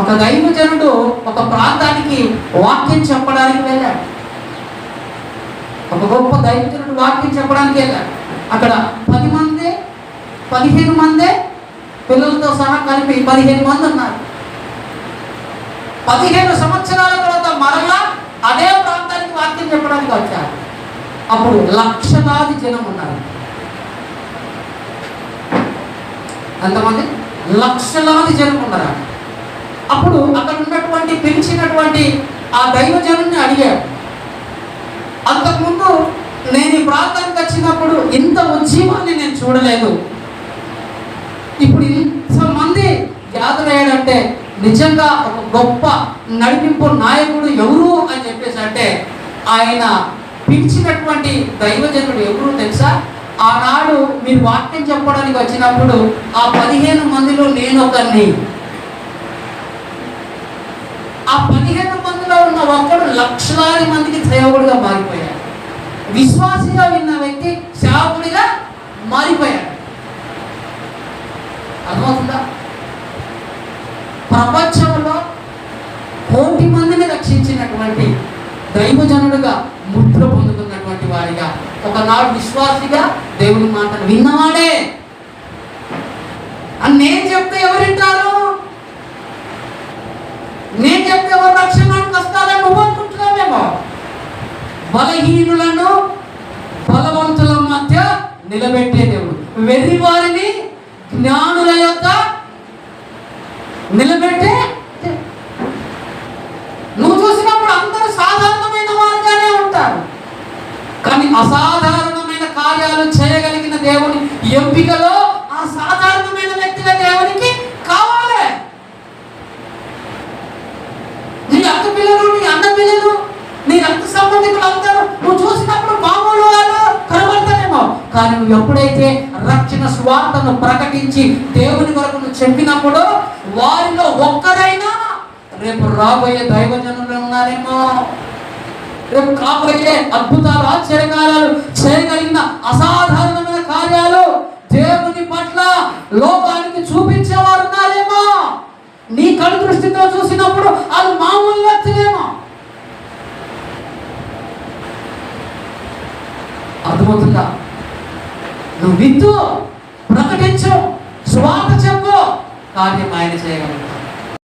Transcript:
ఒక దైవజనుడు ఒక ప్రాంతానికి వాక్యం చెప్పడానికి వెళ్ళాడు. ఒక గొప్ప దైవజనుడు వాక్యం చెప్పడానికి వెళ్ళాడు. అక్కడ 10 మంది 15 మందే పిల్లలతో సహా కలిపి 15 మంది ఉన్నారు. 15 సంవత్సరాల తర్వాత మరలా అదే ప్రాంతానికి వాక్యం చెప్పడానికి వచ్చారు. అప్పుడు లక్షలాది జనం ఉన్నారు. ఎంతమంది? లక్షలాది జనం ఉన్నారు. అప్పుడు అక్కడ ఉన్నటువంటి పిలిచినటువంటి ఆ దైవజనుని అడిగారు, అంతకుముందు నేను ఈ ప్రాంతానికి వచ్చినప్పుడు ఇంత ఉద్యమాన్ని నేను చూడలేదు, ఇప్పుడు ఇంతమంది గ్యాదర్ అయ్యాడంటే నిజంగా ఒక గొప్ప నడిపింపు నాయకుడు ఎవరు అని చెప్పేసి అంటే ఆయన పిలిచినటువంటి దైవజనుడు ఎవరు తెలుసా? ఆనాడు మీరు వాక్యం చెప్పడానికి వచ్చినప్పుడు ఆ 15 మందిలో నేను ఒకరిని. ఆ 15 మందిలో ఉన్న ఒక్కడు లక్షలాది మందికి సేవకుడిగా మారిపోయాడు. విశ్వాసిగా విన్న వ్యక్తి సేవకుడిగా మారిపోయాడు. అర్థమవుతుందా? ప్రపంచంలో 1,000,000 మందిని రక్షించినటువంటి దైవజనుడుగా ముద్ర పొందుతున్నటువంటి వాడిగా, ఒకనాడు విశ్వాసిగా దేవుని మాటను విన్నవాడే. అని నేను చెప్తే ఎవరు వింటారు? నేను చెప్తే ఎవరు రక్షణకు వస్తారని నువ్వు అనుకుంటున్నావేమో. బలహీనులను బలవంతుల మధ్య నిలబెట్టే దేవుడు, వెర్రి వారిని జ్ఞానుల యొక్క నిలబెట్టే. నువ్వు చూసినప్పుడు అందరూ సాధారణమైన వారుగానే ఉంటారు, కానీ అసాధారణమైన కార్యాలు చేయగలిగిన దేవుని ఎంపికలో ఆ సాధారణమైన వ్యక్తిగా దేవునికి కావాలి. నీ అక్క పిల్లలు, నీ అన్న పిల్లలు, నీ రక్త సంబంధికులు అందరూ నువ్వు చూసినప్పుడు మామూలు వాళ్ళు కనబడతారేమో, కానీ నువ్వు ఎప్పుడైతే రక్షణ స్వార్థను ప్రకటించి దేవుని వరకు నువ్వు చెప్పినప్పుడు వారిలో ఒక్కరైనా రేపు రాబోయే దైవజనులు ఉన్నారేమో, రేపు కాబోయే అద్భుతాలు ఆశ్చర్యకార్యాలు చేయగలిగిన అసాధారణమైన కార్యాలు దేవుని పట్ల లోకానికి చూపించేవారు ఉన్నారేమో. నీ కళ్ళు దృష్టితో చూసినప్పుడు అది మామూలు వ్యక్తులేమో. అర్థమవుతుందా? నువ్వు విత్తు, ప్రకటించు, స్వార్థ చెప్పు, కార్యం ఆయన చేయగలరు.